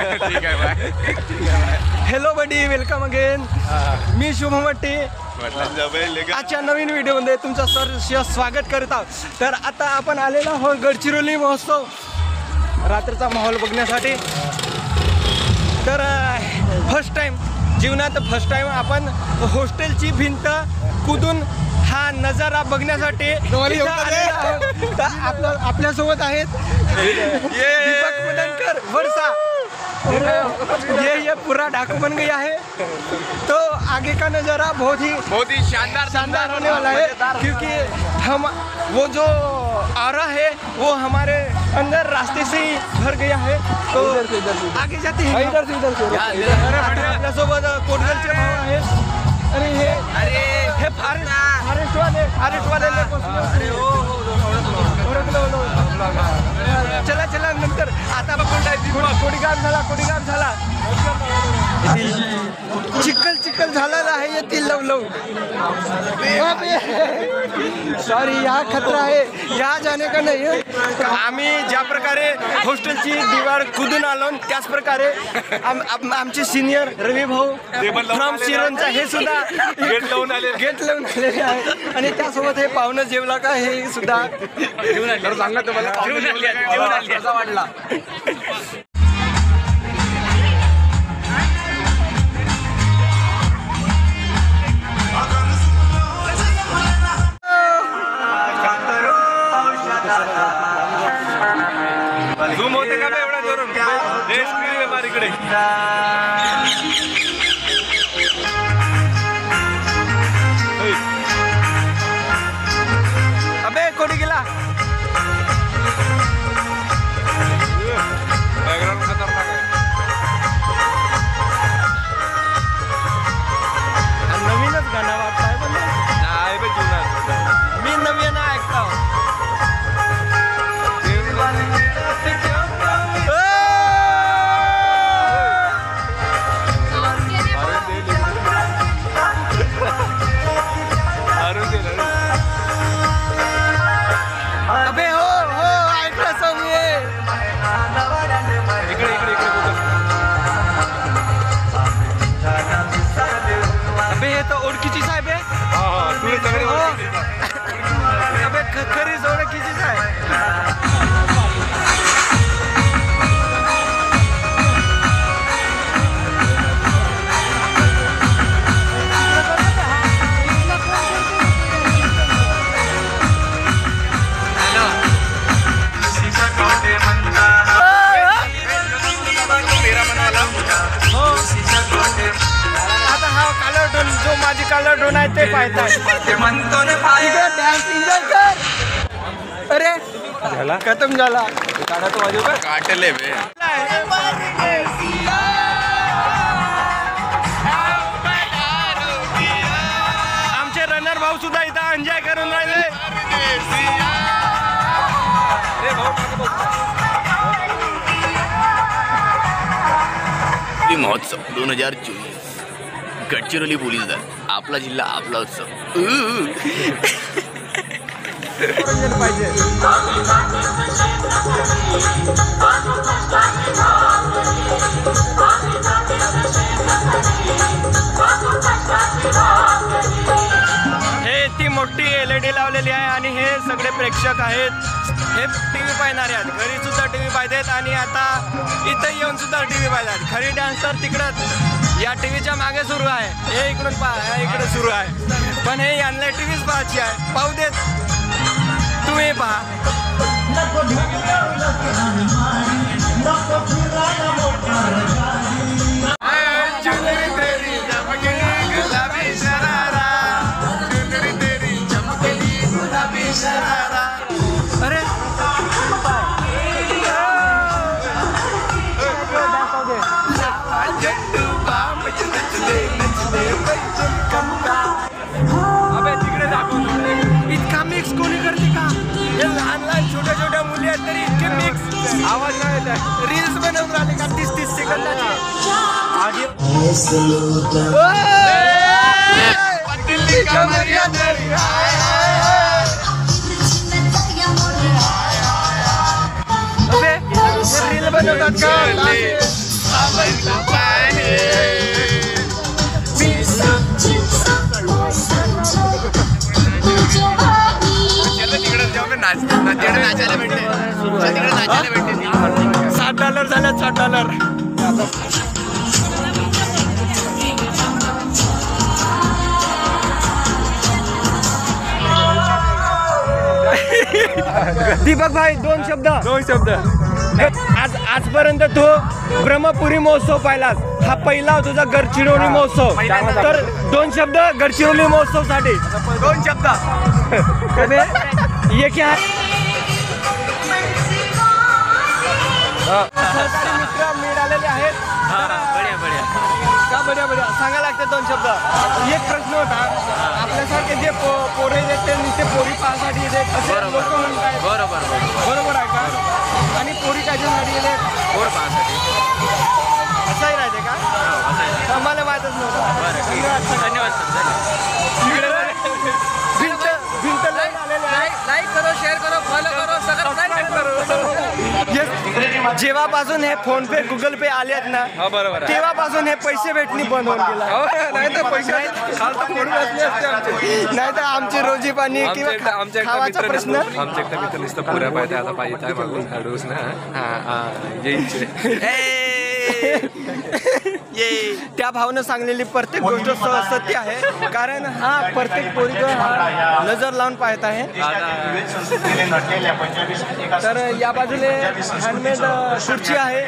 ठीक आहे bye. Hello बडी, welcome again. मी शुभम भट्टी आजच्या नवीन व्हिडिओमध्ये तुमचं सहर्ष स्वागत करत आहोत. तर आता आपण आलेलो आहोत गडचिरोली महोत्सव रात्रीचा माहोल बघण्यासाठी. तर फर्स्ट टाइम आपण हॉस्टेलची भिंत कुदून हा नजारा बघण्यासाठी आपल्यासोबत आहेत दीपक मदनकर वर्षा. ये पूरा डाकू बन गया है. तो आगे का नज़ारा बहुत ही शानदार होने वाला है, क्योंकि हम वो जो आरा है वो हमारे अंदर रास्ते से ही भर गया है. तो आगे जाते हैं. इधर से आपल्यासोबत कोटगलचे भाव आहेत. हे फॉरेस्ट वाले चला नंतर आता कोडीगाम झाला चिखल झालेला आहे. येथील लव सॉरी, यहाँ खतरा आहे, यहाँ जाने का नाही. आम्ही ज्या प्रकारे हॉस्टेलची दिवार कुदून आलो त्याच प्रकारे आमचे सिनियर रवी भाऊ फ्रॉम शिरोंचा हे सुद्धा गेट लावून आलेले आहे. आणि त्यासोबत हे पाहुणं जेवला का हे सुद्धा सांगा तुम्हाला कसा वाटला. झूम होते का एवढा जोरून इकडे. अबे कोणी गेला. बॅकग्राऊंड खतरनाक आहे. नवीनच गाणं वाटतंय पण नाही बे जुना. मी नवीन ऐकतो. अबे हो ऐकलं सॉंग ये. इकडे अबे हे तर ओळखीची साहेब आहे. अबे खरीच ओळखीचीच आहे. आता हा कालर ड्रोन जो माझी कालर ड्रोन आहे ते पाहतात. अरे झाला खतम झाला. काढा तो वाजव का काटले बे. आमचे रनर भाऊ सुद्धा इथं एन्जॉय करून राहिले. महोत्सव 2024 गडचिरोली पोलीस दल. आपला जिल्हा आपला उत्सव. पाहिजे. हे ती मोठी LED लावलेली आहे आणि हे सगळे प्रेक्षक आहेत. हे TV पाहणारे आहेत. घरी सुद्धा TV पाहतात आणि आता इथं येऊन सुद्धा TV पाहतात. खरी डान्स तर तिकडंच या टीव्हीच्या मागे सुरू आहे. हे इकडून पहा, इकडे सुरू आहे. पण हे यांना TVच पाहायची आहे. पाहू देत, तुम्ही पहा. अरे अबे तिकडे दाखव. इतका मिक्स कोणी करते का. हे लहान छोट्या मुली आहेत तरी इतके मिक्स आवाज नाही येत आहे. रील्स बनवून राहिले का 30 सेकंदाचे. रील बनवतात का. वाचायला भेटते. $60 झाले, $60. दीपक भाई, दोन शब्द. आजपर्यंत तू ब्रह्मपुरी महोत्सव पाहिलास, हा पहिला तुझा गडचिरोली महोत्सव, तर 2 शब्द गडचिरोली महोत्सव साठी. 2 शब्द. ये क्या है? मित्र मिळालेले आहेत. का बढिया सांगा लागते 2 शब्द. एक प्रश्न होता, आपल्यासारखे जे पोरे येते ते पोरी पाहण्यासाठी येते असे लोक म्हणतात. बरोबर आहे का? आणि पोरी कायच्यासाठी येते? पोर पाहण्यासाठी. असंही राहते का? मला माहीतच नव्हतं. धन्यवाद. भिंत लाईन आलेले आहे. लाईक करो, शेअर करो, फॉलो करो, सबस्क्राईब करो. जेव्हापासून हे फोन पे गुगल पे आले आहेत ना, बरोबर, तेव्हापासून हे पैसे भेटणी बंद होऊन गेला. नाही तर पैसे नाही तर आमची रोजी पाणी किंवा खावाचा प्रश्न. आमच्या एकटा मित्र नुसतं पुऱ्या पाहिजे, आता पाहिजे मागून हाडूस ना त्या भावनं सांगलेली प्रत्येक गोष्ट सत्य आहे, कारण हा प्रत्येक पोरीचं नजर लावून पाहत आहे. तर या बाजूने हँडमेड खुर्ची आहे,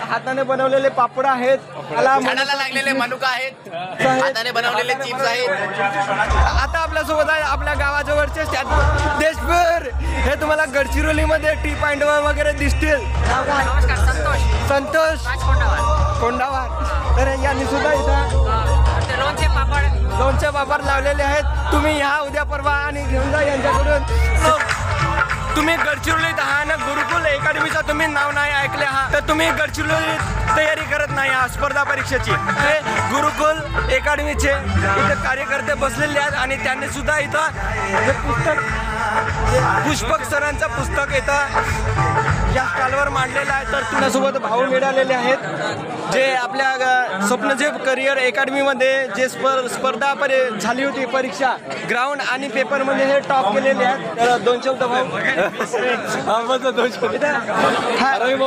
हाताने बनवलेले पापड आहेत, झाडाला लागलेले मनुका आहेत, हाताने बनवलेले चिप्स आहेत. आता आपल्यासोबत आहे आपल्या गावाजवळचे देशभर. हे तुम्हाला गडचिरोलीमध्ये टी पॉइंट वगैरे दिसतील. संतोष कोंडावार. तर यांनी सुद्धा इथं लोणचे पापड लावलेले आहेत. तुम्ही ह्या उद्या परवा आणि घेऊन जा यांच्याकडून. तुम्ही गडचिरोलीत आहात ना, गुरुकुल अकॅडमीचा तुम्ही नाव नाही ऐकले आहात, तर तुम्ही गडचिरोलीत तयारी करत नाही आहात स्पर्धा परीक्षेची. हे गुरुकुल अकॅडमीचे इथं कार्यकर्ते बसलेले आहेत आणि त्यांनी सुद्धा इथं हे पुस्तक, पुष्पक सरांचं पुस्तक इथं या स्टॉलवर मांडलेलं आहे. तर तुझ्यासोबत भाऊ मिळालेले आहेत जे आपल्या स्वप्नजेब करिअर अकॅडमीमध्ये जे स्पर्धा झाली होती परीक्षा, ग्राउंड आणि पेपरमध्ये हे टॉप केलेले आहेत. तर 2 शब्द भाऊ.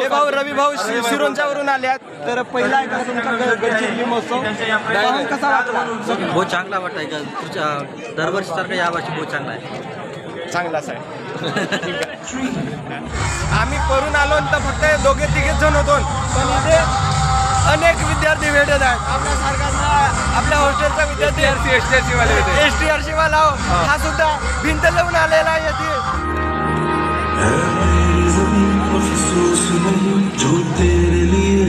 भाऊ रवी भाऊ शिरोंच्यावरून आले आहेत. तर पहिला आहे का तुमचा गडचिरोली महोत्सव, कसा वाटला? बहुत चांगला वाटत आहे का? दरवर्षीसारखं यावर्षी बहुत चांगला आहे. चांगलाच आहे. आम्ही करून आलो तर फक्त 2-3 जण होतो, पण इथे अनेक विद्यार्थी भेटत आहेत. आपल्यासारखा आपल्या हॉस्टेलचा विद्यार्थी STRC वाला हा सुद्धा भिंत लावून आलेला आहे येथे. जो तेरे लिए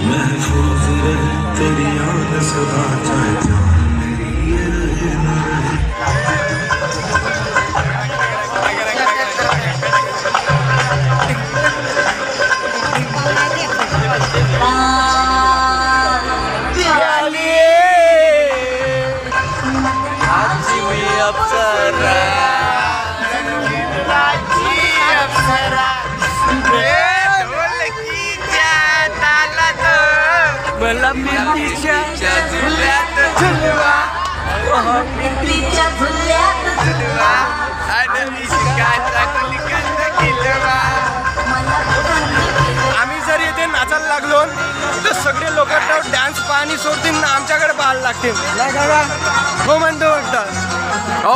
महफूज रहे तेरी याद सदा, चाहे जान मेरी ये रहे न रहे. आम्ही जर इथे नाचायला लागलो तर सगळे लोक डान्स पाहणी सोडतील ना आमच्याकडे पाहायला लागतील. नाही का? हो म्हणतो वाटतं. हो.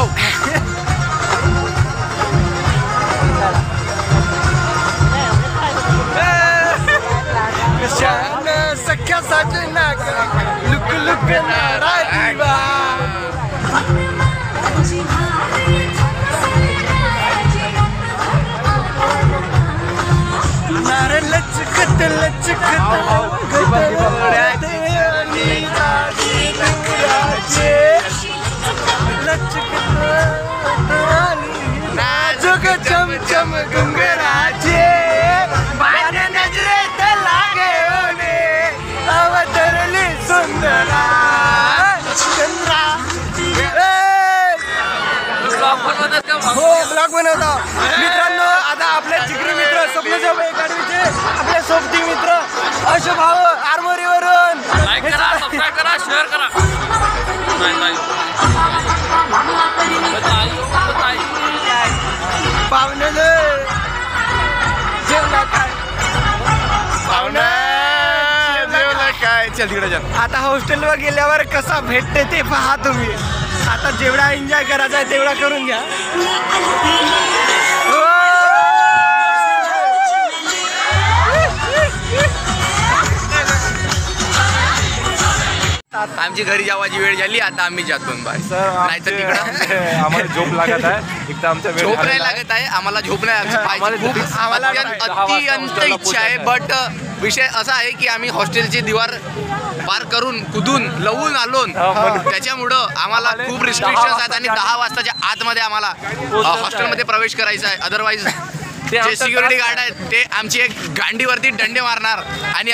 सख्यासाठी नाक लुक लुक नाराजीवा. नारे लचकत लचकत नाजुक चमचम घुंगराचे माझ्या नजरेत लागे होणे अवतरली सुंदरा चंद्रा. हो ब्लॉग बनवतो मित्रांनो. आता आपले जिगरी मित्र स्वप्नजेब अकॅडमीचे आपले सोबती मित्र अशोक भाऊ आरमोरीवरून लाईक करा, सबस्क्राईब करा, शेअर करा. पाहुणे आहे चल तिकडे चल. आता हॉस्टेलवर गेल्यावर कसा भेटते ते पहा तुम्ही. आता जेवढा एन्जॉय करायचा आहे तेवढा करून घ्या. आमची घरी जावाची वेळ झाली आता आम्ही जातो बाहेर. नाहीतर तिकडं आम्हाला झोप लागत आहे. एक तर आमच्या वेळ झोप नाही झालेला आहे. लागत आहे आम्हाला. झोप नाही आमची पाहिजे खूप आम्हाला अत्यंत इच्छा आहे. बट विषय असा आहे की आम्ही हॉस्टेलची दिवार पार करून कुदून लवून आलो. त्याच्यामुळं आम्हाला खूप रिस्ट्रिक्शन्स आहेत आणि 10 वाजताच्या आतमध्ये आम्हाला हॉस्टेलमध्ये प्रवेश करायचा आहे. अदरवाईज जे सिक्युरिटी गार्ड आहेत ते आमची एक गांडीवरती डंडे मारणार. आणि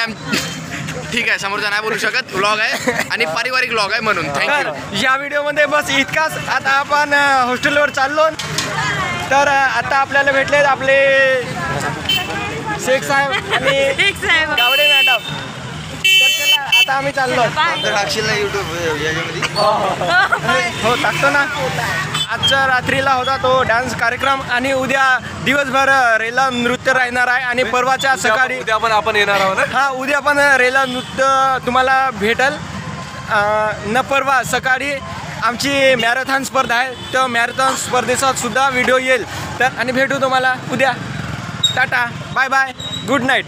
ठीक आहे समोरचा नाही बोलू शकत. व्लॉग आहे आणि पारिवारिक व्लॉग आहे म्हणून थँक्यू. या व्हिडिओमध्ये बस इतकाच. आता आपण हॉस्टेलवर चाललो. तर आता आपल्याला भेटले आपले शेख साहेब आणि गावडे मॅडम. तर चला आता आम्ही चाललो. हो टाकतो ना. आजच्या रात्रीला होता तो डान्स कार्यक्रम आणि उद्या दिवसभर रेला नृत्य राहणार आहे. आणि परवाच्या सकाळी उद्या पण आपण येणार आहोत ना. हा उद्या पण रेला नृत्य तुम्हाला भेटल. न परवा सकाळी आमची मॅरेथॉन स्पर्धा आहे. त्या मॅरेथॉन स्पर्धेचा सुद्धा व्हिडिओ येईल. तर आणि भेटू तुम्हाला उद्या. Tata bye bye good night.